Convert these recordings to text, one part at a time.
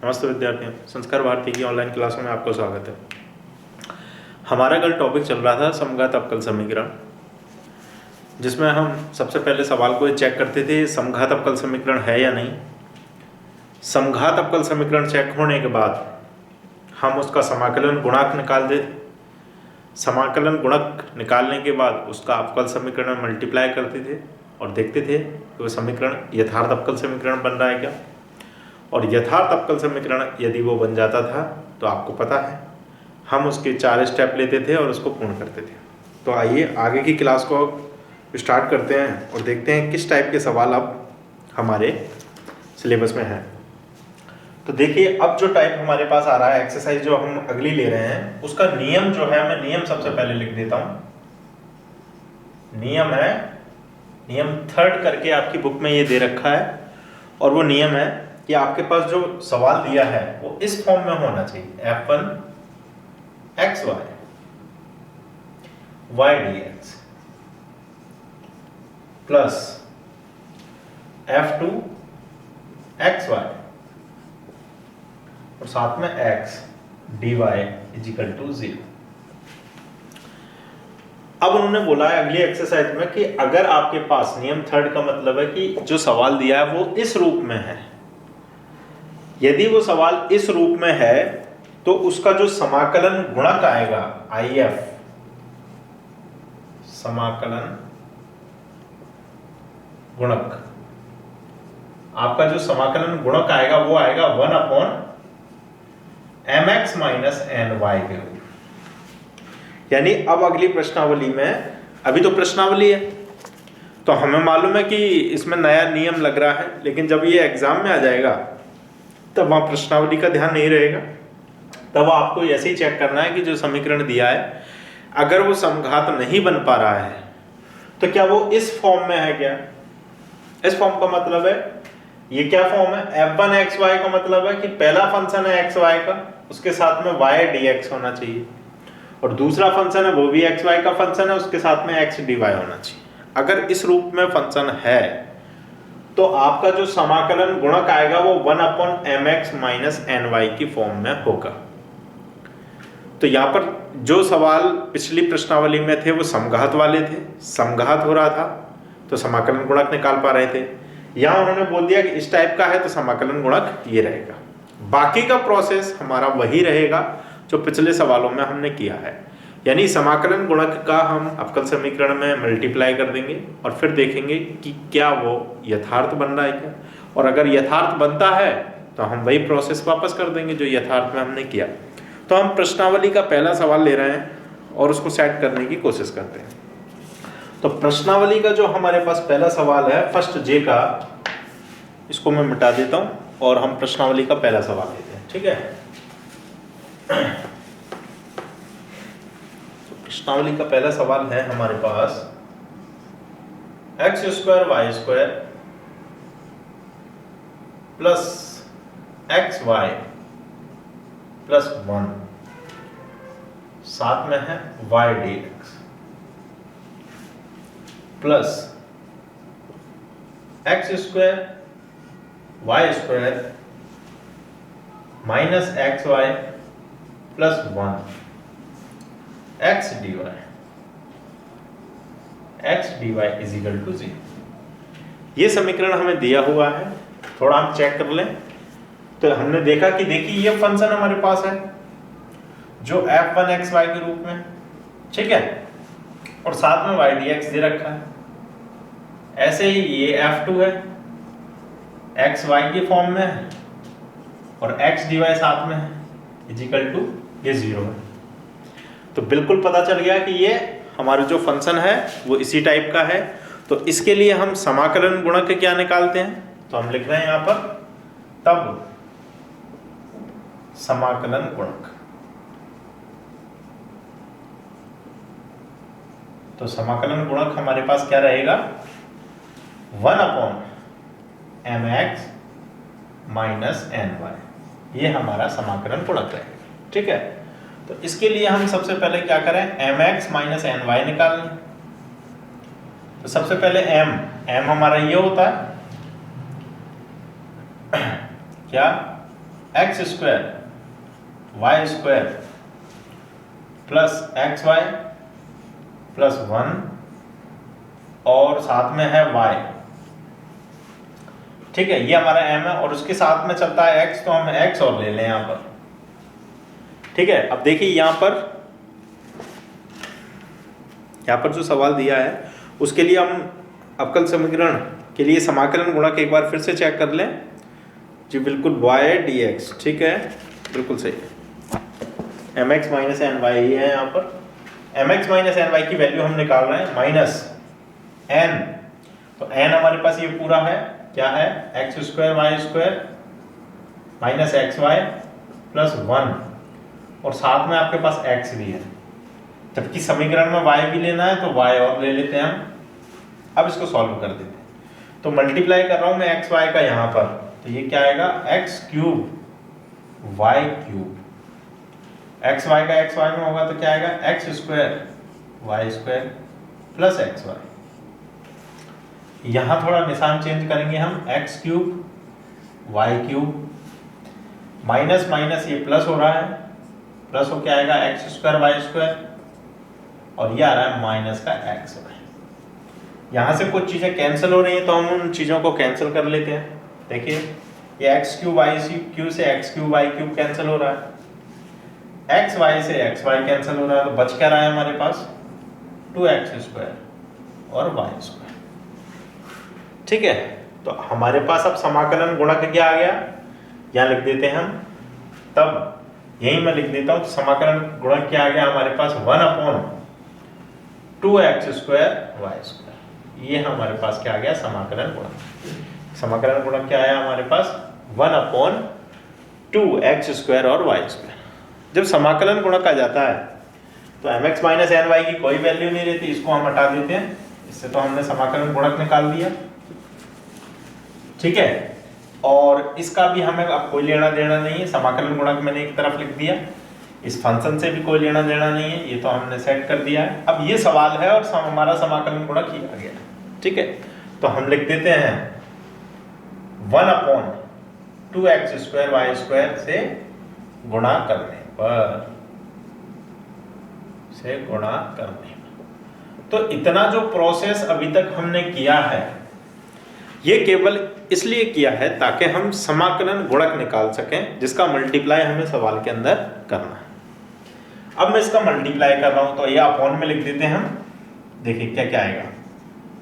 नमस्ते विद्यार्थियों, संस्कार भारती की ऑनलाइन क्लासों में आपका स्वागत है। हमारा कल टॉपिक चल रहा था समघात अवकल समीकरण, जिसमें हम सबसे पहले सवाल को चेक करते थे समघात अवकल समीकरण है या नहीं। समघात अवकल समीकरण चेक होने के बाद हम उसका समाकलन गुणांक निकालते थे। समाकलन गुणक निकालने के बाद उसका अवकल समीकरण में मल्टीप्लाई करते थे और देखते थे कि वो समीकरण यथार्थ अवकल समीकरण बन रहा है क्या। और यथार्थ अवकल समीकरण यदि वो बन जाता था तो आपको पता है हम उसके 4 स्टेप लेते थे और उसको पूर्ण करते थे। तो आइए आगे की क्लास को स्टार्ट करते हैं और देखते हैं किस टाइप के सवाल अब हमारे सिलेबस में हैं। तो देखिए, अब जो टाइप हमारे पास आ रहा है, एक्सरसाइज जो हम अगली ले रहे हैं, उसका नियम जो है, मैं नियम सबसे पहले लिख देता हूं। नियम है, नियम 3 करके आपकी बुक में ये दे रखा है, और वो नियम है कि आपके पास जो सवाल दिया है वो इस फॉर्म में होना चाहिए। f1 xy y dx plus f2 xy और साथ में x dy इजिकल टू 0। अब उन्होंने बोला है अगली एक्सरसाइज में कि अगर आपके पास, नियम 3 का मतलब है कि जो सवाल दिया है वो इस रूप में है, यदि वो सवाल इस रूप में है तो उसका जो समाकलन गुणक आएगा IF, समाकलन गुणक, आपका जो समाकलन गुणक आएगा वो आएगा 1/mx माइनस ny के रूप। यानी अब अगली प्रश्नावली में, अभी तो प्रश्नावली है तो हमें मालूम है कि इसमें नया नियम लग रहा है, लेकिन जब ये एग्जाम में आ जाएगा तब वहाँ प्रश्नावली का ध्यान नहीं रहेगा। तब आपको ऐसे ही चेक करना है कि जो समीकरण दिया है अगर वो समघात नहीं बन पा रहा है तो क्या वो इस फॉर्म में है क्या। इस फॉर्म का मतलब है, ये क्या फॉर्म है, f1 xy का मतलब है कि पहला फंक्शन है xy का, उसके साथ में y dx होना चाहिए, और दूसरा फंक्शन है वो भी xy का फंक्शन है, उसके साथ में x dy होना चाहिए। अगर इस रूप में फंक्शन है तो आपका जो समाकलन गुणक आएगा वो 1/mx माइनस ny की फॉर्म में होगा। तो यहाँ पर जो सवाल पिछली प्रश्नावली में थे वो समघात वाले थे, समघात हो रहा था तो समाकलन गुणक निकाल पा रहे थे। यहाँ उन्होंने बोल दिया कि इस टाइप का है तो समाकलन गुणक ये रहेगा। बाकी का प्रोसेस हमारा वही रहेगा जो पिछले सवालों में हमने किया है, यानी समाकलन गुणक का हम अवकल समीकरण में मल्टीप्लाई कर देंगे और फिर देखेंगे कि क्या वो यथार्थ बन रहा है क्या, और अगर यथार्थ बनता है तो हम वही प्रोसेस वापस कर देंगे जो यथार्थ में हमने किया। तो हम प्रश्नावली का पहला सवाल ले रहे हैं और उसको सेट करने की कोशिश करते हैं। तो प्रश्नावली का जो हमारे पास पहला सवाल है, फर्स्ट जे का, इसको मैं मिटा देता हूं और हम प्रश्नावली का पहला सवाल लेते हैं, ठीक है। प्रश्नावली का पहला सवाल है हमारे पास x² y² plus xy plus 1 साथ में है y dx plus x² y² minus xy plus 1 x dy is equal to 0। ये समीकरण हमें दिया हुआ है, थोड़ा हम चेक कर लें। तो हमने देखा कि देखिए ये फंक्शन हमारे पास है जो f1 xy के रूप में, ठीक है, और साथ में y dx दे रखा है। ऐसे ही ये f2 है, xy की फॉर्म में है और x dy साथ में है, इजिकल टू ये 0 है। तो बिल्कुल पता चल गया कि ये हमारा जो फंक्शन है वो इसी टाइप का है। तो इसके लिए हम समाकलन गुणक क्या निकालते हैं, तो हम लिख रहे हैं यहां पर तब समाकलन गुणक। तो समाकलन गुणक हमारे पास क्या रहेगा, 1/mx माइनस ny, ये हमारा समाकलन गुणक रहेगा, ठीक है। तो इसके लिए हम सबसे पहले क्या करें, mx माइनस ny निकाल लें। तो सबसे पहले m हमारा ये होता है क्या, x square y square plus x y plus 1 और साथ में है y। ठीक है, ये हमारा m है और उसके साथ में चलता है x, तो हम x और ले लें यहां पर। ठीक है, अब देखिए यहां पर जो सवाल दिया है उसके लिए हम अवकल समीकरण के लिए समाकलन गुणक एक बार फिर से चेक कर लें जी। बिल्कुल y dx, ठीक है, बिल्कुल सही है। mx माइनस एन वाई है यहाँ पर। mx माइनस एन वाई की वैल्यू हम निकाल रहे हैं माइनस n, तो n हमारे पास ये पूरा है, क्या है, x square y square minus x y plus 1 और साथ में आपके पास x भी है, जबकि समीकरण में y भी लेना है तो y और ले लेते हैं हम। अब इसको सॉल्व कर देते हैं, तो मल्टीप्लाई कर रहा हूं मैं एक्स वाई का यहाँ पर, तो ये क्या आएगा, x cube y cube. X y का एक्स वाई में होगा तो क्या आएगा, x square y square plus x y. यहां थोड़ा निशान चेंज करेंगे हम, x cube y cube minus minus ये प्लस हो रहा है, प्लस हो क्या आएगा, एक्स स्क्वायर वाई स्क्वायर और ये आ रहा है माइनस का एक्स वाई। यहां से कुछ चीजें कैंसिल हो रही हैं तो हम उन चीजों को कैंसिल कर लेते हैं। देखिए ये एक्स क्यूब वाई क्यूब से x cube y cube cancel हो रहा है, एक्स वाई से एक्स वाई कैंसिल हो रहा है, तो बच क्या रहा है हमारे पास 2x स्क्वायर और वाई स्क्वायर। ठीक है, तो हमारे पास अब समाकलन गुणक क्या आ गया, यहाँ लिख देते हैं हम, तब यही मैं लिख देता हूँ, समाकलन गुणक क्या आ गया हमारे पास 1/2x स्क्वायर वाई स्क्वायर। ये हमारे पास क्या आ गया, समाकलन गुणक। समाकलन गुणक क्या आया हमारे पास 1/2x स्क्वायर और वाई स्क्वायर। जब समाकलन गुणक आ जाता है तो mx माइनस एन वाई की कोई वैल्यू नहीं रहती, इसको हम हटा देते हैं, इससे तो हमने समाकलन गुणक निकाल दिया। ठीक है, और इसका भी हमें अब कोई लेना देना नहीं है, समाकलन गुणक मैंने एक तरफ लिख दिया, इस फंक्शन से भी कोई लेना देना नहीं है, ये तो हमने सेट कर दिया है। अब ये सवाल है और हमारा समाकलन गुणक ही आ गया। ठीक है, तो हम लिख देते हैं 1/2x स्क्वायर वाई स्क्वायर से गुणा करने पर, तो इतना जो प्रोसेस अभी तक हमने किया है ये केवल इसलिए किया है ताकि हम समाकलन गुणक निकाल सकें, जिसका मल्टीप्लाई हमें सवाल के अंदर करना है। अब मैं इसका मल्टीप्लाई कर रहा हूं तो ये अपॉन में लिख देते हैं हम। देखिए क्या क्या आएगा,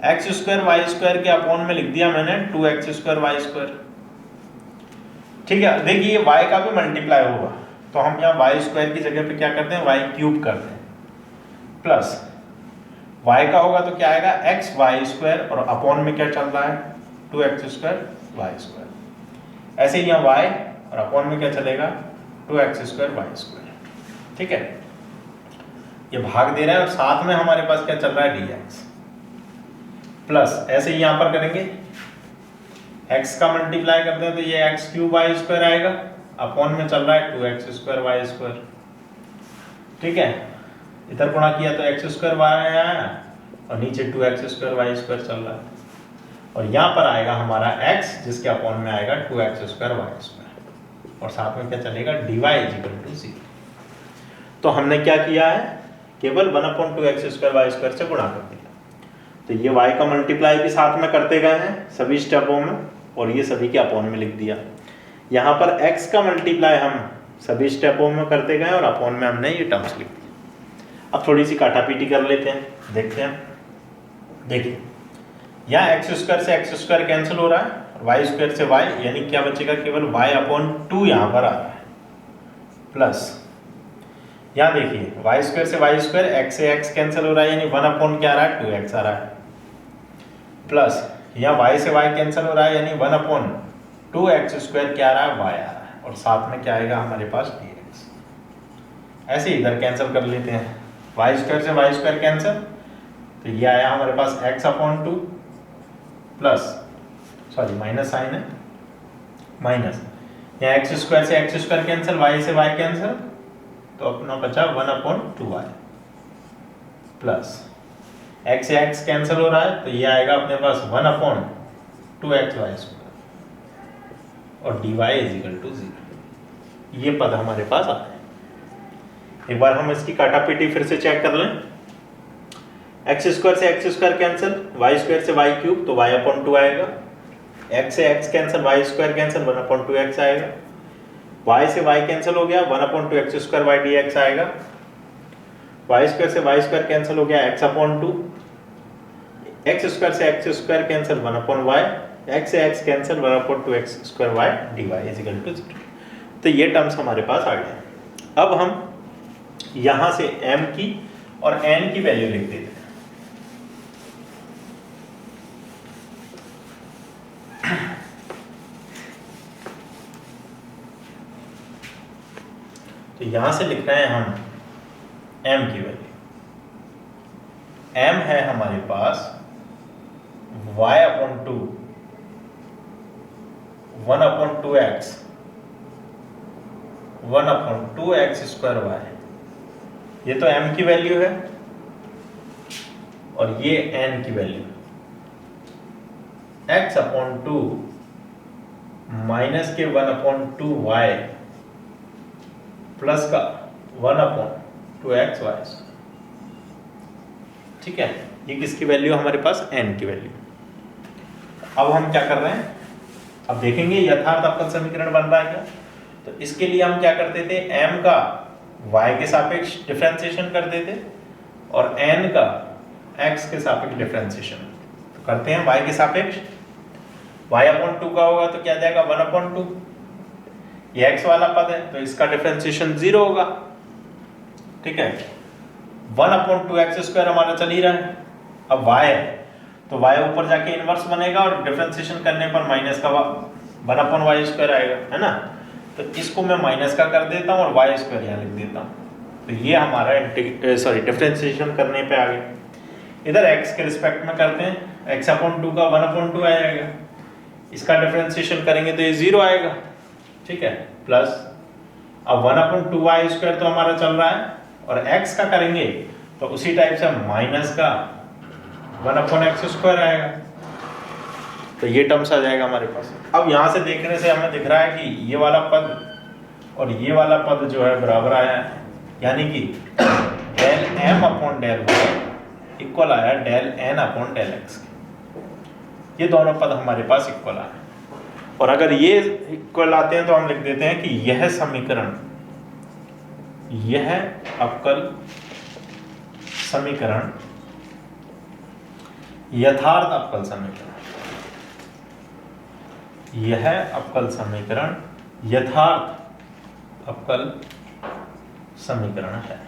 एक्स स्क्वायर वाई स्क्वायर के अपॉन में लिख दिया मैंने 2x स्क्वायर वाई स्क्वायर। ठीक है, देखिए ये y का भी मल्टीप्लाई होगा तो हम यहाँ वाई स्क्वायर की जगह पे क्या करते हैं, वाई क्यूब करते हैं, प्लस y का होगा तो क्या आएगा, एक्स वाई स्क्वायर और अपॉन में क्या चल रहा है 2x स्क्वायर वाई स्क्वायर। ऐसे ही यहाँ y और अपॉन में क्या चलेगा 2x स्क्वायर वाई स्क्वायर। ठीक है, ये भाग दे रहा है और साथ में हमारे पास क्या चल रहा है dx, प्लस ऐसे ही यहाँ पर करेंगे x का मल्टीप्लाई करते हैं तो ये एक्स क्यूब वाई स्क्वायर आएगा, अपॉन में चल रहा है 2x स्क्वायर वाई स्क्वायर। ठीक है, इधर गुणा किया तो एक्स स्क्वायर वाई आया और नीचे 2x स्क्वायर वाई स्क्वायर चल रहा है, और यहाँ पर आएगा हमारा x जिसके अपॉन में आएगा 2x स्क्वायर वाई स्क्वायर और साथ में क्या चलेगा dy = 0। तो हमने क्या किया है, केवल 1/2x स्क्वायर वाई स्क्वायर से गुणा कर दिया। तो ये y का मल्टीप्लाई भी साथ में करते गए हैं सभी स्टेपों में और ये सभी के अपॉन में लिख दिया। यहाँ पर x का मल्टीप्लाई हम सभी स्टेपों में करते गए और अपॉन में हमने ये टर्म्स लिख दिया। अब थोड़ी सी काटापीटी कर लेते हैं, देखते हैं। देखिए यहाँ एक्स स्क्वायर से एक्स स्क्वायर कैंसिल हो रहा है और वाई स्क्वायर से वाई, यानी क्या बचेगा, केवल y/2 यहाँ पर आ रहा है, प्लस यहाँ देखिए वाई स्क्वायर से वाई स्क्वायर, एक्स से एक्स कैंसिल हो रहा है यानी 1/ क्या आ रहा है 2x आ रहा है, प्लस यहाँ y से y कैंसिल हो रहा है यानी 1/2x स्क्वायर क्या आ रहा है y आ रहा है और साथ में क्या आएगा हमारे पास dx। ऐसे इधर कैंसिल कर लेते हैं, वाई स्क्वायर से वाई स्क्वायर कैंसिल, तो ये आया हमारे पास x/2 plus sorry minus sign है, माइनस यहाँ एक्स स्क्वायर से एक्स स्क्वायर कैंसिल, वाई से वाई कैंसिल, तो अपना बचा 1/2y प्लस x से x कैंसिल हो रहा है तो ये आएगा अपने पास 1/2xy स्क्वायर और dy = 0। ये पद हमारे पास आ रहे हैं। एक बार हम इसकी काटापीटी फिर से चेक कर लें। एक्स स्क्वायर से x square cancel, y square से वाई क्यूब, तो वाई अपॉन 2 आएगा। एक्स से x cancel, y square cancel, 1 upon 2 x आएगा। वाई से वाई कैंसिल हो गया, 1 upon 2 x square y d x आएगा। वाई स्क्वायर से वाई स्क्वायर कैंसिल हो गया, एक्स अपॉन 2। एक्स स्क्वायर से x square cancel, 1 upon y. X से x cancel, 1 upon 2 x square y d y is equal to 0। तो ये terms हमारे पास आ गए। अब हम यहां से m की और n की वैल्यू लिख देते हैं। तो यहां से लिख रहे हैं हम m की वैल्यू। m है हमारे पास y upon 2, 1 upon 2x, 1 upon 2x square y। ये तो m की वैल्यू है और ये n की वैल्यू है। x अपॉन 2 माइनस के 1 अपॉन 2y प्लस का 1 अपॉन 2x y। ठीक है, ये किसकी वैल्यू हमारे पास? n की वैल्यू। अब हम क्या कर रहे हैं, अब देखेंगे यथार्थ अवकल समीकरण बन रहा है क्या। तो इसके लिए हम क्या करते थे, m का y के सापेक्ष डिफरेंशिएशन कर देते और n का x के सापेक्ष डिफरेंशिएशन। तो करते हैं y के सापेक्ष, y अपॉन 2 का होगा तो क्या जाएगा 1 अपॉन 2। ये x वाला पद है तो इसका डिफरेंशिएशन 0 होगा। ठीक है, 1 अपॉन 2x स्क्वायर हमारा चल ही रहा है। अब y है तो y ऊपर जाके इनवर्स बनेगा और डिफरेंशिएशन करने पर माइनस का 1 अपॉन y स्क्वायर आएगा, है ना। तो इसको मैं माइनस का कर देता हूँ और y स्क्वायर यहाँ लिख देता हूँ। तो ये हमारा डिफरेंशिएशन करने पे आ गया। इधर x के रिस्पेक्ट में करते हैं, x अपॉन 2 का 1 अपॉन 2 आएगा। इसका डिफरेंशिएशन करेंगे तो ये 0 आएगा। ठीक है, प्लस अब 1 अपॉन 2y स्क्वायर तो हमारा चल रहा है और x का करेंगे तो उसी टाइप से माइनस का 1 अपॉन x स्क्वायर आएगा। तो ये टर्म्स आ जाएगा हमारे पास। अब यहाँ से देखने से हमें दिख रहा है कि ये वाला पद और ये वाला पद जो है बराबर आया है, यानी कि del m upon del y equal आया del n upon del x। ये दोनों पद हमारे पास इक्वल आए और अगर ये इक्वल आते हैं तो हम लिख देते हैं कि यह समीकरण, यह अवकल समीकरण यथार्थ अवकल समीकरण, यह अवकल समीकरण यथार्थ अवकल समीकरण है।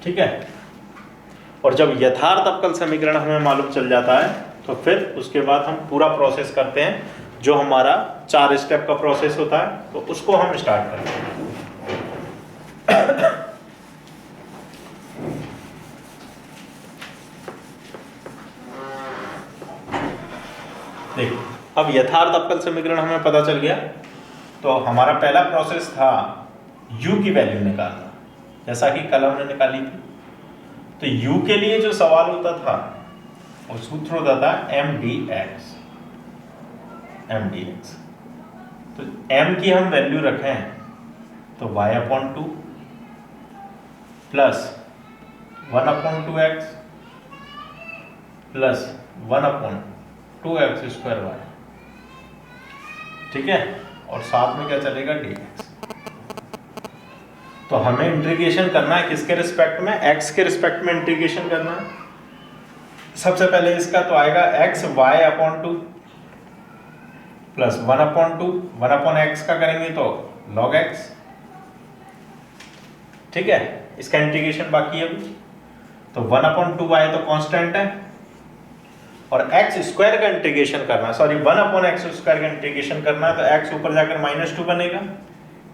ठीक है, और जब यथार्थ अवकल समीकरण हमें मालूम चल जाता है तो फिर उसके बाद हम पूरा प्रोसेस करते हैं, जो हमारा 4 स्टेप का प्रोसेस होता है, तो उसको हम स्टार्ट करते हैं। देखो, अब यथार्थ अवकल समीकरण हमें पता चल गया, तो हमारा पहला प्रोसेस था u की वैल्यू निकालना, जैसा कि कल हमने निकाली थी। तो u के लिए जो सवाल होता था वो सूत्र होता था mdx। तो m की हम वैल्यू रखें तो y upon 2 plus 1 upon 2x plus 1 upon 2x square y। ठीक है, और साथ में क्या चलेगा dx। तो हमें इंटीग्रेशन करना है किसके रिस्पेक्ट में, x के रिस्पेक्ट में इंटीग्रेशन करना है। सबसे पहले इसका तो आएगा x y upon 2 plus 1 upon 2, 1 upon x का करेंगे तो log x। ठीक है, इसका इंटीग्रेशन बाकी है अभी। तो 1 अपॉन 2y तो कांस्टेंट है और x स्क्वायर का इंटीग्रेशन करना, सॉरी 1 अपॉन x स्क्वायर का इंटीग्रेशन करना है, तो x ऊपर जाकर -2 बनेगा,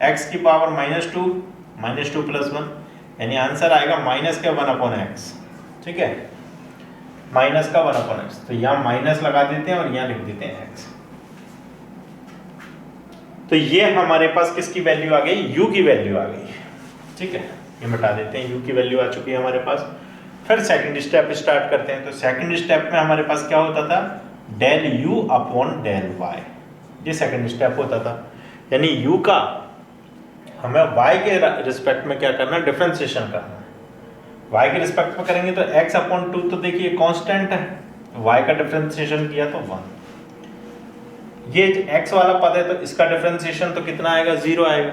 x की पावर -2 प्लस 1, यानी आंसर आएगा माइनस का 1 अपॉन x। ठीक है, माइनस का 1 अपॉन x, तो यहाँ माइनस लगा देते हैं और यहाँ लिख देते हैं x। तो ये हमारे पास किसकी वैल्यू आ गई, u की वैल्यू आ गई। ठीक है, ये मिटा देते हैं, u की वैल्यू आ चुकी है हमारे पास। फिर सेकंड स्टेप स्टार्ट करते हैं। तो सेकंड स्टेप में हमारे पास क्या होता था, del u upon del y, ये सेकंड स्टेप होता था। यानी u का हमें y के रिस्पेक्ट में क्या करना है, डिफरेंशिएशन करना है। y के रिस्पेक्ट में करेंगे तो x अपॉन 2 तो देखिए कांस्टेंट है, y का डिफरेंशिएशन किया तो 1। ये x वाला पद है तो इसका डिफरेंशिएशन तो कितना आएगा, 0 आएगा,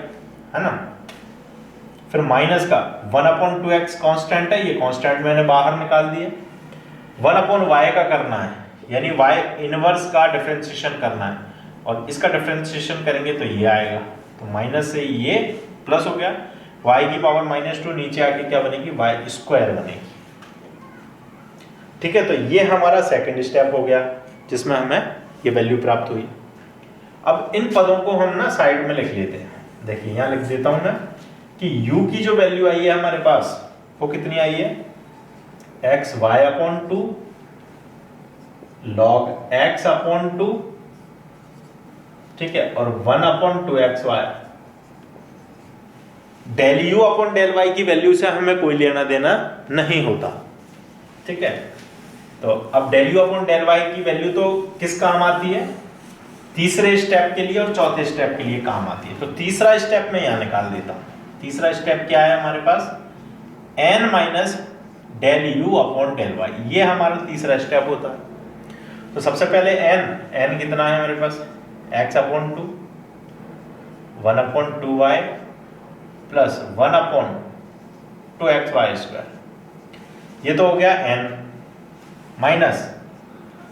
है ना। फिर माइनस का 1/2x कांस्टेंट है, ये कांस्टेंट मैंने बाहर निकाल दिए। 1/y का करना है, यानी y इनवर्स का डिफरेंशिएशन करना है, और इसका डिफरेंशिएशन करेंगे तो ये आएगा, तो माइनस से ये प्लस हो गया, y की पावर -2 नीचे आके क्या बनेगी, y² बनेगी। ठीक है, तो ये हमारा सेकंड स्टेप हो गया जिसमें हमें ये वैल्यू प्राप्त हुई। अब इन पदों को हम ना साइड में लिख लेते हैं। देखिए यहाँ लिख देता हूं मैं कि u की जो वैल्यू आई है हमारे पास वो कितनी आई है, xy/2 log x/2, ठीक है, और 1/2xy। Del u upon del y की वैल्यू से हमें कोई लेना देना नहीं होता, ठीक है। तो अब del u upon del y की वैल्यू तो किस काम आती है, तीसरे स्टेप के लिए और चौथे स्टेप के लिए काम आती है। तो तीसरा स्टेप मैं यहां निकाल देता हूं। तीसरा स्टेप क्या है हमारे पास, n minus del u upon del y, ये हमारा तीसरा स्टेप होता है। तो सबसे पहले n कितना है हमारे पास, x/2 1/2y प्लस 1/2xy², ये तो हो गया n, minus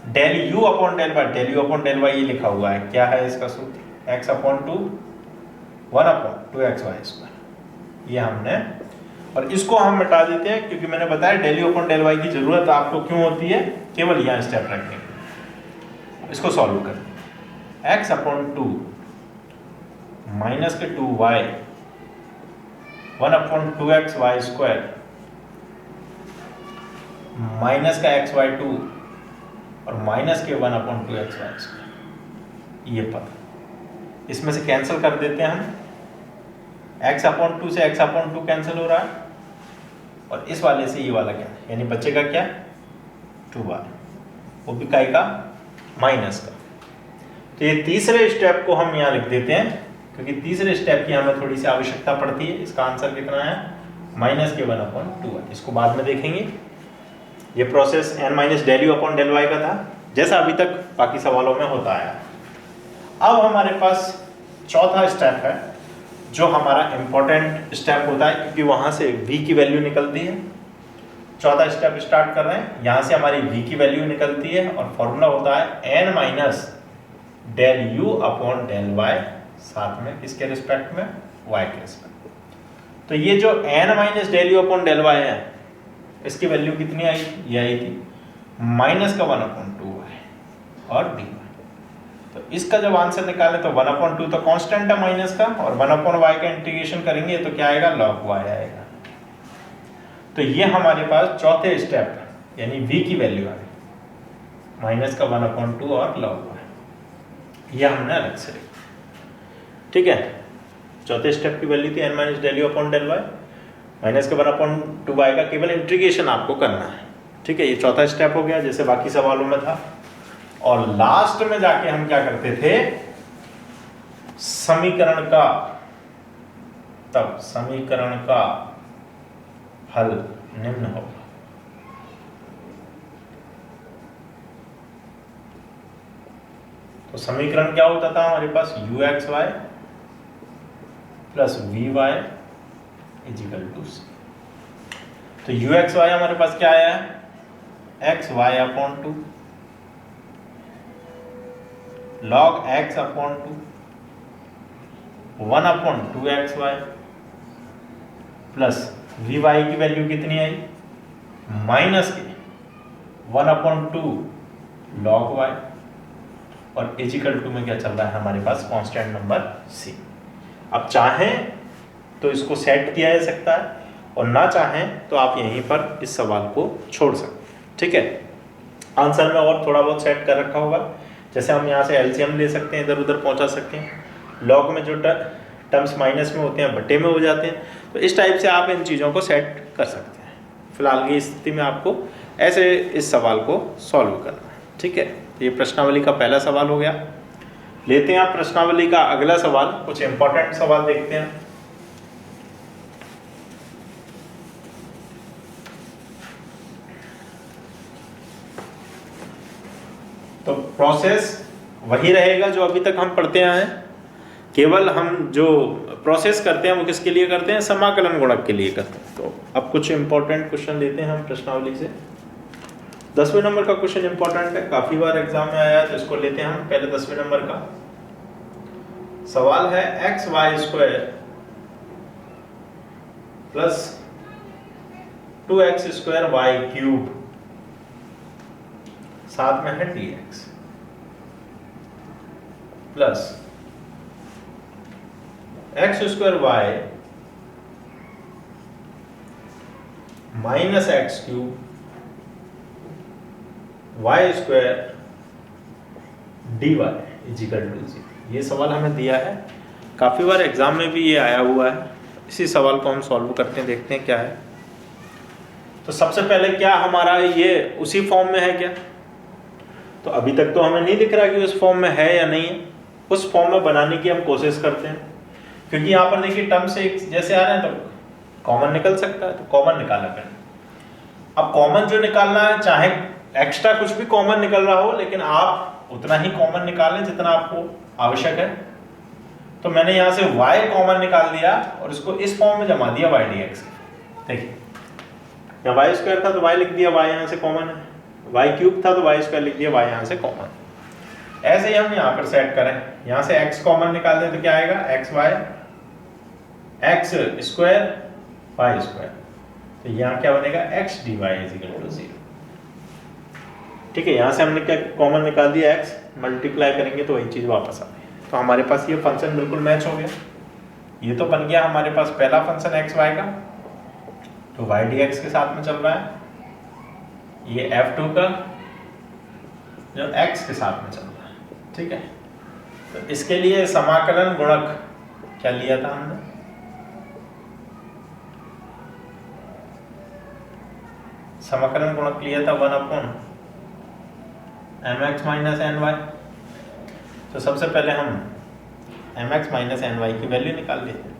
del u upon del y, del u upon del y ये लिखा हुआ है, क्या है इसका सूत्र, x/2 1/2xy², ये हमने, और इसको हम मिटा देते हैं क्योंकि मैंने बताया del u upon del y की जरूरत आपको क्यों होती है, केवल यहाँ स्टेप रखने के। इसको सॉल्व करें, x/2 माइनस के 2y 1/2xy² माइनस का xy2 और माइनस के 1/2xy², ये पद इसमें से कैंसिल कर देते हैं हम, x/2 से x/2 कैंसिल हो रहा है, और इस वाले से ये वाला क्या, यानी बचेगा क्या, 2y, वो भी काय का, माइनस का। तो ये तीसरे स्टेप को हम यहाँ लिख देते हैं क्योंकि तीसरे स्टेप की हमें थोड़ी सी आवश्यकता पड़ती है। इसका आंसर कितना है, माइनस के 1/2y, इसको बाद में देखेंगे। ये process n minus del u upon del y का था, जैसा अभी तक बाकी सवालों में होता आया। अब हमारे पास चौथा स्टेप है जो हमारा इंपॉर्टेंट स्टेप होता है क्योंकि वहां से v की वैल्यू निकलती है। चौथा स्टेप स्टार्ट कर रहे हैं, यहाँ से हमारी v की वैल्यू निकलती है और फॉर्मूला होता है n minus del u upon del y, साथ में किसके रिस्पेक्ट में, y के रिस्पेक्ट। तो ये जो n minus del u upon del y है, इसकी वैल्यू कितनी आई, ये आई थी माइनस का 1/2y और dy। तो इसका जब आंसर निकाले तो 1/2 तो कांस्टेंट है माइनस का, और 1/y का इंटीग्रेशन करेंगे तो क्या आएगा, log y आएगा। तो ये हमारे पास चौथे स्टेप यानी v की वैल्यू आ गई, माइनस का 1/2 और log y, ये हमने अलग से लिखा, ठीक है। चौथे स्टेप की वैल्यू थी n minus del u upon del y, minus के 1/2y का केवल इंटीग्रेशन आपको करना है, ठीक है। ये चौथा स्टेप हो गया जैसे बाकी सवालों में था। और लास्ट में जाके हम क्या करते थे, समीकरण का, तब समीकरण का हल निम्न होगा। तो समीकरण क्या होता था हमारे पास, uxy plus vy is equal to c। तो uxy हमारे पास क्या आया है, xy/2 log x/2 1/2xy plus vy की वैल्यू कितनी आई, माइनस के 1/2 log y, और इजिकल टू में क्या चल रहा है हमारे पास, कांस्टेंट नंबर c। अब चाहें तो इसको सेट किया जा सकता है और ना चाहें तो आप यहीं पर इस सवाल को छोड़ सकते हैं, ठीक है। आंसर में और थोड़ा बहुत सेट कर रखा होगा, जैसे हम यहाँ से एलसीएम ले सकते हैं, इधर उधर पहुँचा सकते हैं, लॉग में जो टर्म्स माइनस में होते हैं बटे में हो जाते हैं, तो इस टाइप से आप इन चीज़ों को सेट कर सकते हैं। फिलहाल की स्थिति में आपको ऐसे इस सवाल को सॉल्व करना है, ठीक है। तो ये प्रश्नावली का पहला सवाल हो गया। लेते हैं आप प्रश्नावली का अगला सवाल, कुछ इंपॉर्टेंट सवाल देखते हैं। तो प्रोसेस वही रहेगा जो अभी तक हम पढ़ते आए हैं, केवल हम जो प्रोसेस करते हैं वो किसके लिए करते हैं, समाकलन गुणक के लिए करते हैं। तो अब कुछ इंपॉर्टेंट क्वेश्चन लेते हैं हम प्रश्नावली से। 10वें नंबर का क्वेश्चन इंपॉर्टेंट है, काफी बार एग्जाम में आया है, तो इसको लेते हैं हम। पहले 10वें नंबर का सवाल है x y square plus 2x square y cube, साथ में है dx plus x square y minus x cube y square d y is equal to 0। ये सवाल हमें दिया है, काफ़ी बार एग्जाम में भी ये आया हुआ है। इसी सवाल को हम सॉल्व करते हैं, देखते हैं क्या है। तो सबसे पहले क्या हमारा ये उसी फॉर्म में है क्या, तो अभी तक तो हमें नहीं दिख रहा कि उस फॉर्म में है या नहीं है। उस फॉर्म में बनाने की हम कोशिश करते हैं, क्योंकि यहाँ पर देखिए टर्म से जैसे आ रहे हैं तो कॉमन निकल सकता है, तो कॉमन निकाला करें। अब कॉमन जो निकालना है, चाहे एक्स्ट्रा कुछ भी कॉमन निकल रहा हो, लेकिन आप उतना ही कॉमन निकालें जितना आपको आवश्यक है। तो मैंने यहाँ से y कॉमन निकाल दिया और इसको इस फॉर्म में जमा दिया y dx। देखिए यहाँ y स्क्वायर था तो y लिख दिया, y यहाँ से कॉमन है, y क्यूब था तो y स्क्वायर लिख दिया, y यहाँ से कॉमन। ऐसे ही हम यहाँ पर सेट करें, यहाँ से x कॉमन निकाल दें तो क्या आएगा, x y x square y square, तो यहाँ क्या बनेगा, x dy इक्वल टू 0। ठीक है, यहाँ से हमने क्या कॉमन निकाल दिया, x मल्टीप्लाई करेंगे तो वही चीज़ वापस आ गई। तो हमारे पास ये फंक्शन बिल्कुल मैच हो गया। ये तो बन गया हमारे पास पहला फंक्शन एक्स वाई का, तो y dx के साथ में चल रहा है। ये f2 का जो x के साथ में चल रहा है। ठीक है, तो इसके लिए समाकलन गुणक क्या लिया था हमने, समाकलन गुणक लिया था 1/mx माइनस एन वाई। तो सबसे पहले हम mx माइनस एन वाई की वैल्यू निकाल लेते हैं।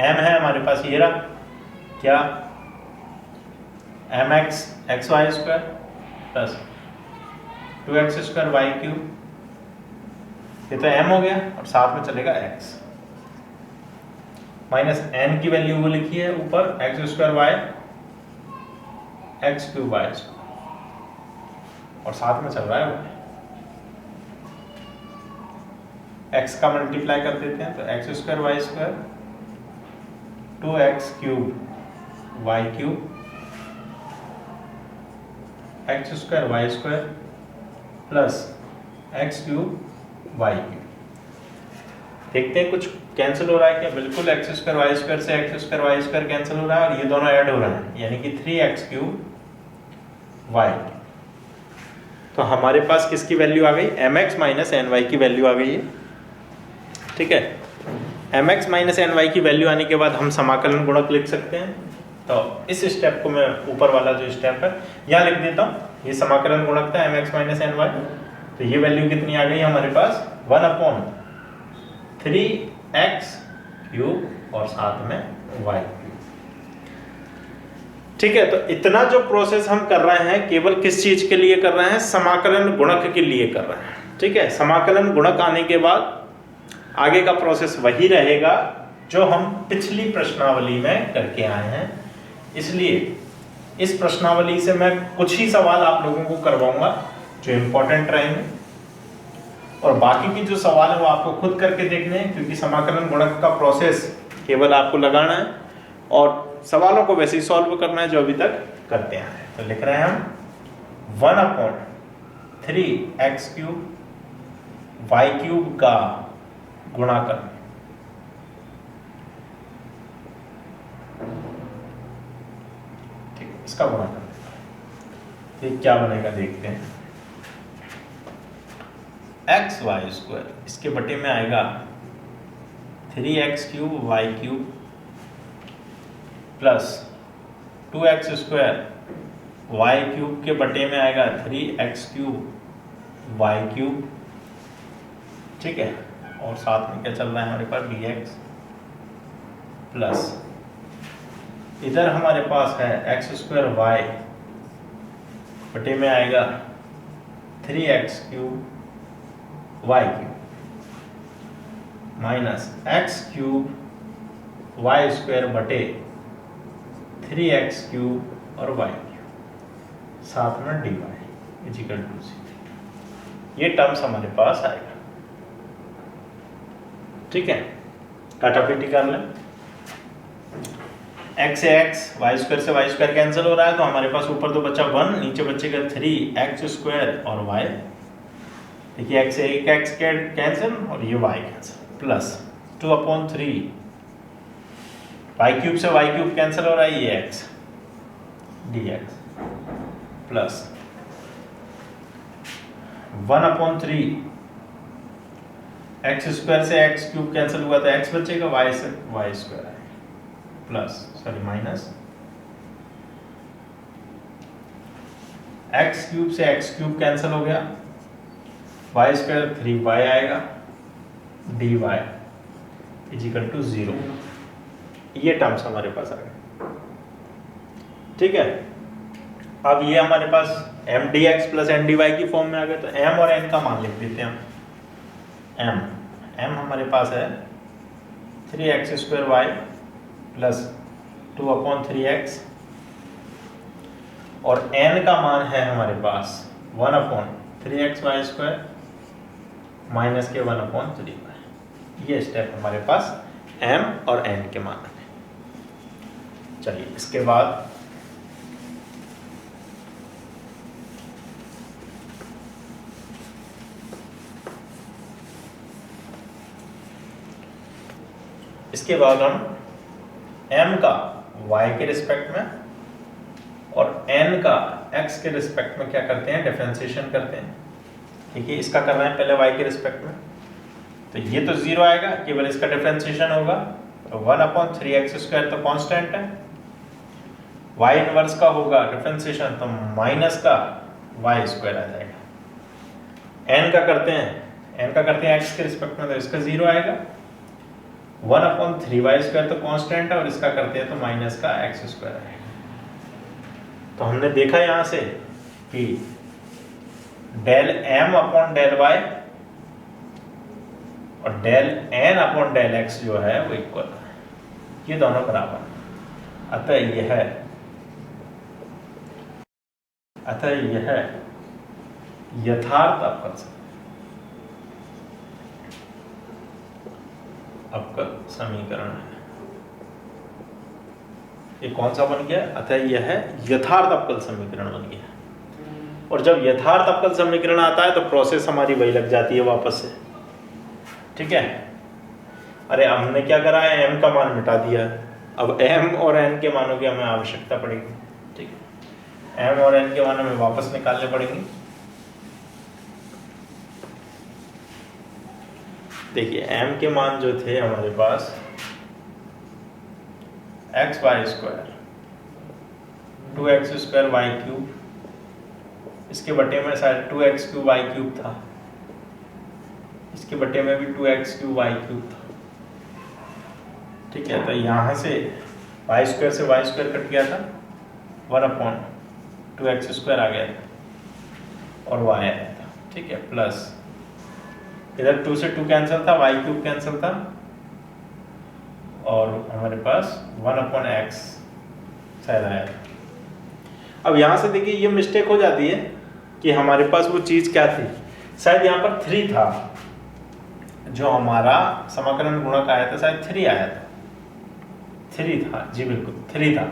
m है हमारे पास, ये रहा क्या, mx x y square plus 2x square y cube, ये तो m हो गया और साथ में चलेगा x माइनस n की वैल्यू वो लिखी है ऊपर, x square y x cube y और साथ में चल रहा है x का मल्टीप्लाई कर देते हैं, तो x square y square 2x cube y cube x square y square plus x cube y cube. देखते हैं कुछ कैंसिल हो रहा है क्या, बिल्कुल एक्स स्क्वायर वाई स्क्वायर से x square y square cancel हो रहा है और ये दोनों ऐड हो रहे हैं, यानी कि 3x क्यूब वाई। तो हमारे पास किसकी वैल्यू आ गई, mx माइनस एन वाई की वैल्यू आ गई है। ठीक है, mx माइनस एन वाई की वैल्यू आने के बाद हम समाकलन गुणक लिख सकते हैं। तो इस स्टेप को मैं ऊपर वाला जो स्टेप है यहाँ लिख देता हूँ, ये समाकलन गुणक था mx माइनस एन वाई। तो ये वैल्यू कितनी आ गई हमारे पास, 1/3x क्यूब और साथ में y क्यूब। ठीक है, तो इतना जो प्रोसेस हम कर रहे हैं केवल किस चीज के लिए कर रहे हैं, समाकलन गुणक के लिए कर रहे हैं। ठीक है, समाकलन गुणक आने के बाद आगे का प्रोसेस वही रहेगा जो हम पिछली प्रश्नावली में करके आए हैं। इसलिए इस प्रश्नावली से मैं कुछ ही सवाल आप लोगों को करवाऊंगा जो इम्पोर्टेंट रहेंगे, और बाकी की जो सवाल है वो आपको खुद करके देखने हैं, क्योंकि समाकलन गुणक का प्रोसेस केवल आपको लगाना है और सवालों को वैसे ही सॉल्व करना है जो अभी तक करते आए हैं। तो लिख रहे हैं हम 1/3x क्यूब वाई क्यूब का गुणा कर, ठीक है, इसका गुणा कर, ये क्या बनेगा देखते हैं। एक्स वाई स्क्वायर इसके बटे में आएगा 3x cube y cube plus 2x square y cube के बटे में आएगा 3x क्यूब वाई क्यूब, ठीक है, और साथ में क्या चल रहा है हमारे पास dx प्लस इधर हमारे पास है एक्स स्क्वायर वाई बटे में आएगा 3x cube y cube minus x cube y square बटे 3x क्यूब और वाई क्यूब साथ में dy इजिकल टू सी। ये टर्म्स हमारे पास आएगा, ठीक है। काटापीटी कर लें, x से x, वाई स्क्वायर से वाई स्क्वायर कैंसिल हो रहा है, तो हमारे पास ऊपर तो बचा 1, नीचे बचेगा 3x स्क्वायर और y। देखिए x से एक x कैंसिल और ये y cancel, plus 2/3 y cube से वाई क्यूब कैंसिल हो रहा है, ये x dx plus 1/3 x square से एक्स क्यूब कैंसिल हुआ था, x बचेगा, y से वाई स्क्वायर है प्लस माइनस एक्स क्यूब से एक्स क्यूब कैंसिल हो गया, वाई स्क्वायर 3y आएगा, dy इजिकल टू 0। ये टर्म्स हमारे पास आ गए, ठीक है। अब ये हमारे पास m dx plus n dy की फॉर्म में आ गए, तो m और n का मान लिख देते हैं हम। m हमारे पास है 3x square y plus 2/3x और n का मान है हमारे पास 1/3x y स्क्वायर माइनस के 1/3y। ये स्टेप हमारे पास m और n के मान है। चलिए इसके बाद हम m का y के रिस्पेक्ट में और n का x के रिस्पेक्ट में क्या करते हैं, डिफरेंशिएशन करते हैं। देखिए इसका कर रहे हैं पहले y के रिस्पेक्ट में, तो ये तो 0 आएगा, केवल इसका डिफरेंशिएशन होगा, तो 1/3x स्क्वायर तो कांस्टेंट है, y इनवर्स का होगा डिफरेंशिएशन, तो माइनस का y स्क्वायर आ जाएगा। n का करते हैं x के रिस्पेक्ट में, तो इसका 0 आएगा, 1/3y स्क्वायर तो कांस्टेंट है, और इसका करते हैं तो माइनस का x स्क्वायर आएगा। तो हमने देखा यहां से कि del m upon del y और del n upon del x जो है वो इक्वल है, ये दोनों बराबर। अतः यह यथार्थ अवकल समीकरण है। ये कौन सा बन गया, अतः यह यथार्थ अवकल समीकरण बन गया। और जब यथार्थ अवकल समीकरण आता है तो प्रोसेस हमारी वही लग जाती है वापस से, ठीक है। अरे हमने क्या करा है, m का मान मिटा दिया, अब m और n के मानों की हमें आवश्यकता पड़ेगी, ठीक है। m और n के मान हमें वापस निकालने पड़ेंगे। देखिए m के मान जो थे हमारे पास x y square 2x square y cube, इसके बटे में शायद 2x क्यूब वाई क्यूब था, इसके बटे में भी 2x क्यूब वाई क्यूब था, ठीक है। तो यहाँ से वाई स्क्वायर से वाई स्क्वायर कट गया था, 1/2x स्क्वायर आ गया था और y आया था, ठीक है, प्लस इधर 2 से 2 कैंसिल था, वाई क्यूब कैंसिल था, और हमारे पास 1/x शायद आया था। अब यहाँ से देखिए ये मिस्टेक हो जाती है कि हमारे पास वो चीज़ क्या थी, शायद यहाँ पर 3 था, जो हमारा समाकलन गुणक आया था शायद 3 आया था, 3 था, जी बिल्कुल 3 था।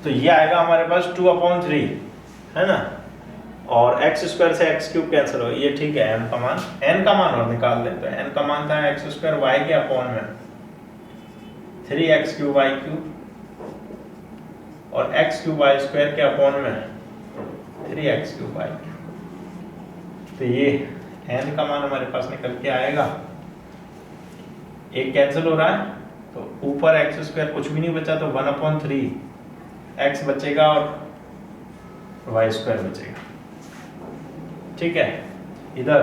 तो ये आएगा हमारे पास 2/3, है ना, और एक्स स्क्वायर से एक्स क्यूब कैंसिल हो, ये ठीक है। m का मान, n का मान और निकाल लें, तो n का मान था एक्स स्क्वायर वाई के अपॉन में 3x क्यूब वाई क्यूब और x क्यूब वाई स्क्वायर के अपॉन में 3x क्यूब वाई क्यूब। तो ये n का मान हमारे पास निकल के आएगा, एक कैंसिल हो रहा है, तो ऊपर x स्क्वायर कुछ भी नहीं बचा, तो 1/3 x बचेगा और y स्क्वायर बचेगा, ठीक है। इधर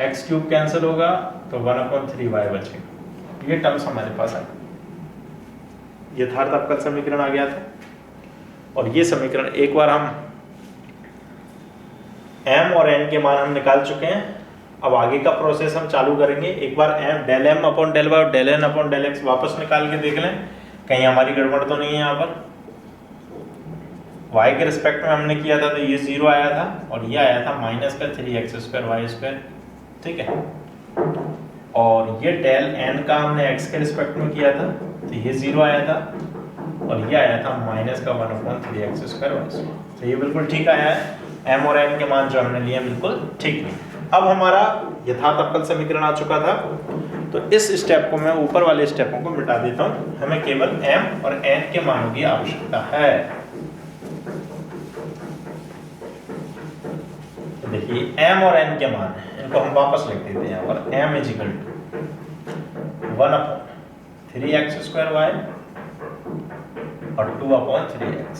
एक्स क्यूब कैंसिल होगा तो 1/3y बचेगा। ये टर्म्स हमारे पास आ गए, यथार्थ अवकल समीकरण आ गया था। और ये समीकरण एक बार हम m और n के मान हम निकाल चुके हैं। अब आगे का प्रोसेस हम चालू करेंगे। एक बार del m upon del y और del n upon del x वापस निकाल के देख लें कहीं हमारी गड़बड़ तो नहीं है। यहाँ पर y के रिस्पेक्ट में हमने किया था तो ये 0 आया था और ये आया था -3x² y², ठीक है। और ये del n का हमने x के रिस्पेक्ट में किया था तो ये 0 आया था और ये आया था -1/3x² y²। तो ये बिल्कुल ठीक आया है। m और n के मान जो हमने लिए बिल्कुल ठीक नहीं। अब हमारा यथार्थ अवकल समीकरण आ चुका था, तो इस स्टेप को मैं ऊपर वाले स्टेपों को मिटा देता हूँ। हमें केवल m और n के मानों की आवश्यकता है। देखिए m और n के मान हैं, इनको हम वापस लिख देते हैं यहाँ पर। m = 1/3x² y और 2/3x,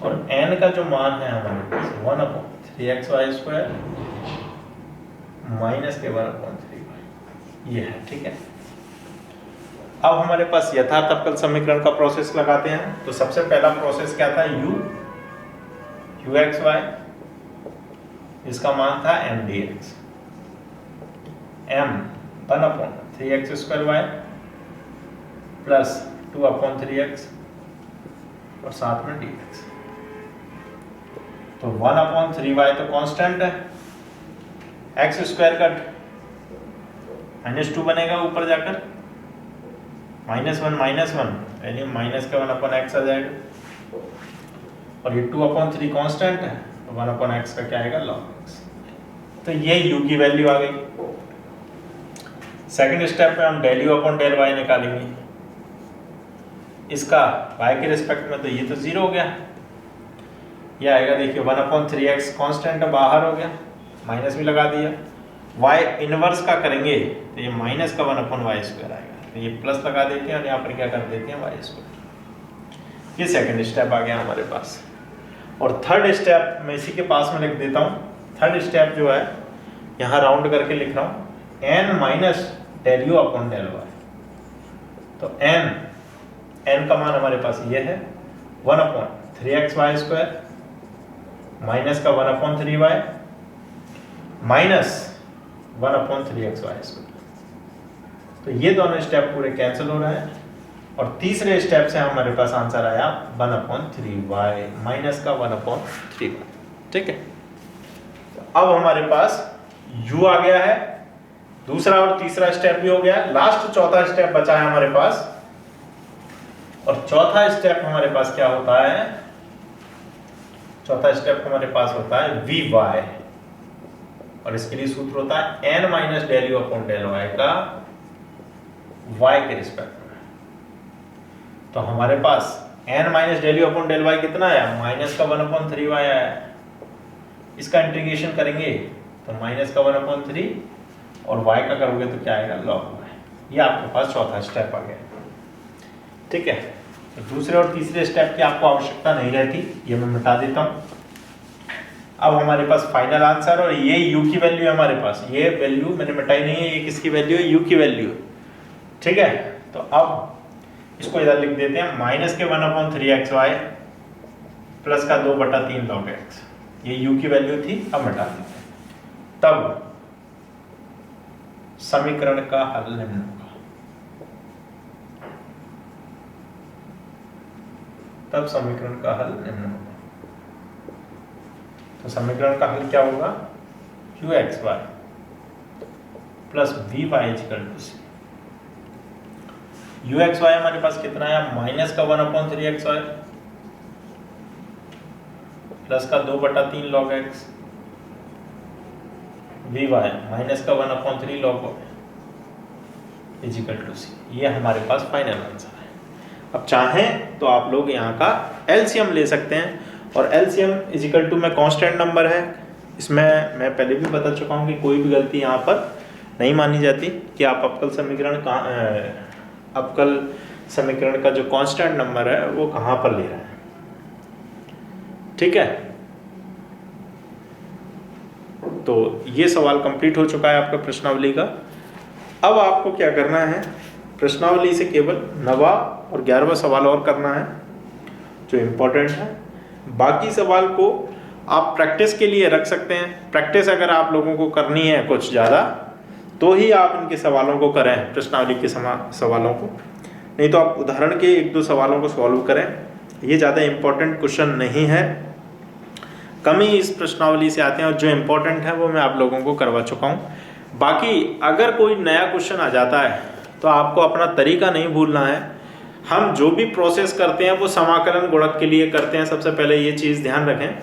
और n का जो मान है हमारे पास 1/3xy² माइनस के 1/3y, ये है, ठीक है। अब हमारे पास यथार्थ अवकल समीकरण का प्रोसेस लगाते हैं। तो सबसे पहला प्रोसेस क्या था, uxy, इसका मान था m dx, m 1/3x² y plus 2/3x और साथ में dx। तो 1/3y तो कांस्टेंट है, x² का -2 बनेगा ऊपर जाकर, -1 यानी माइनस का 1/x आ जाएगा। और ये 2/3 कांस्टेंट है तो 1/x का क्या आएगा, log x। तो ये u की वैल्यू आ गई। सेकंड स्टेप पे हम del u upon del y निकालेंगे। इसका y के रिस्पेक्ट में तो ये तो 0 हो गया, ये आएगा देखिए 1/3x कांस्टेंट बाहर हो गया, माइनस भी लगा दिया। y इनवर्स का करेंगे तो ये माइनस का 1/y² आएगा, तो ये प्लस लगा देते हैं और यहाँ पर क्या कर देते हैं y²। ये सेकंड स्टेप आ गया हमारे पास। और थर्ड स्टेप मैं इसी के पास में लिख देता हूँ। थर्ड स्टेप जो है यहाँ राउंड करके लिख रहा हूँ, n - del u upon del y। तो n का मान हमारे पास ये है 1/3xy² माइनस का 1/3y माइनस 1/3xy²। तो ये दोनों स्टेप पूरे कैंसिल हो रहे हैं और तीसरे स्टेप से हमारे पास आंसर आया 1/3y माइनस का 1/3y, ठीक है। अब हमारे पास u आ गया है, दूसरा और तीसरा स्टेप भी हो गया। लास्ट चौथा स्टेप बचा है हमारे पास, और चौथा स्टेप हमारे पास क्या होता है, चौथा स्टेप हमारे पास होता है vy, और इसके लिए सूत्र होता है n - del u upon del y का y के रिस्पेक्ट में। तो हमारे पास n - del u upon del y कितना आया, माइनस का 1/3y आया। इसका इंटीग्रेशन करेंगे तो माइनस का 1/3 और y का करोगे तो क्या आएगा, log y। ये आपके पास चौथा स्टेप आ गया, ठीक है। तो दूसरे और तीसरे स्टेप की आपको आवश्यकता नहीं रहती, ये मैं मिटा देता हूँ। अब हमारे पास फाइनल आंसर, और ये u की वैल्यू है हमारे पास, ये वैल्यू मैंने मिटाई नहीं है, ये किसकी वैल्यू है, u की वैल्यू, ठीक है। तो अब इसको इधर लिख देते हैं, माइनस के 1/3xy प्लस का 2/3 log x, ये u की वैल्यू थी। अब मिटा देते हैं, तब समीकरण का हल निम्न होगा। तब समीकरण का हल निम्न होगा। तो समीकरण का हल क्या होगा, qxy plus vy = c। uxy हमारे पास कितना है, माइनस का 1/3xy प्लस का 2/3 log x, vy माइनस का 1/3 log y = c। ये हमारे पास फाइनल आंसर है। अब चाहें तो आप लोग यहाँ का एलसीएम ले सकते हैं, और एलसीएम = में कांस्टेंट नंबर है। इसमें मैं पहले भी बता चुका हूँ कि कोई भी गलती यहाँ पर नहीं मानी जाती कि आप अवकल समीकरण का जो कांस्टेंट नंबर है वो कहाँ पर ले रहे हैं, ठीक है। तो ये सवाल कंप्लीट हो चुका है आपका प्रश्नावली का। अब आपको क्या करना है, प्रश्नावली से केवल 9वां और 11वां सवाल और करना है जो इम्पोर्टेंट है। बाकी सवाल को आप प्रैक्टिस के लिए रख सकते हैं। प्रैक्टिस अगर आप लोगों को करनी है कुछ ज़्यादा तो ही आप इनके सवालों को करें, प्रश्नावली के सवालों को, नहीं तो आप उदाहरण के 1-2 सवालों को सॉल्व करें। ये ज़्यादा इम्पोर्टेंट क्वेश्चन नहीं है, कम ही इस प्रश्नावली से आते हैं और जो इम्पोर्टेंट है वो मैं आप लोगों को करवा चुका हूँ। बाकी अगर कोई नया क्वेश्चन आ जाता है तो आपको अपना तरीका नहीं भूलना है। हम जो भी प्रोसेस करते हैं वो समाकलन गुणक के लिए करते हैं। सबसे पहले ये चीज़ ध्यान रखें,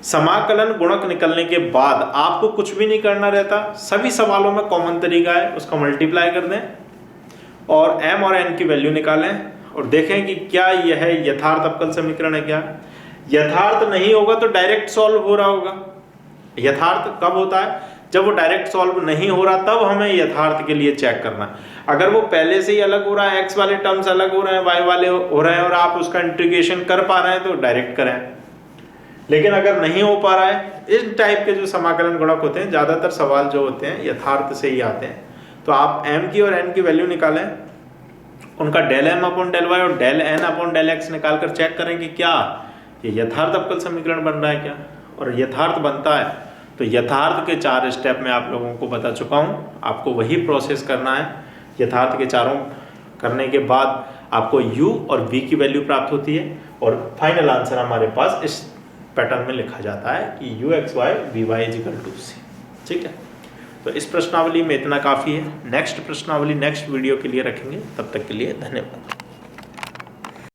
समाकलन गुणक निकलने के बाद आपको कुछ भी नहीं करना रहता। सभी सवालों में कॉमन तरीका है, उसको मल्टीप्लाई कर दें और m और n की वैल्यू निकालें और देखें कि क्या यह यथार्थ अवकल समीकरण है। क्या यथार्थ नहीं होगा तो डायरेक्ट सॉल्व हो रहा होगा। यथार्थ कब होता है, जब वो डायरेक्ट सॉल्व नहीं हो रहा तब हमें यथार्थ के लिए चेक करना है। अगर वो पहले से ही अलग हो रहा है, x वाले टर्म्स अलग हो रहे हैं, y वाले हो रहे हैं और आप उसका इंटीग्रेशन कर पा रहे हैं तो डायरेक्ट करें। लेकिन अगर नहीं हो पा रहा है, इस टाइप के जो समाकलन गुणक होते हैं ज़्यादातर सवाल जो होते हैं यथार्थ से ही आते हैं, तो आप m की और n की वैल्यू निकालें, उनका del m upon del y और del n upon del x निकाल कर चेक करें कि क्या ये यथार्थ अवकल समीकरण बन रहा है क्या। और यथार्थ बनता है तो यथार्थ के 4 स्टेप में आप लोगों को बता चुका हूँ, आपको वही प्रोसेस करना है। यथार्थ के चारों करने के बाद आपको u और v की वैल्यू प्राप्त होती है और फाइनल आंसर हमारे पास इस पैटर्न में लिखा जाता है कि u(x, y) vy = c। ठीक है, तो इस प्रश्नावली में इतना काफ़ी है। नेक्स्ट प्रश्नावली नेक्स्ट वीडियो के लिए रखेंगे, तब तक के लिए धन्यवाद।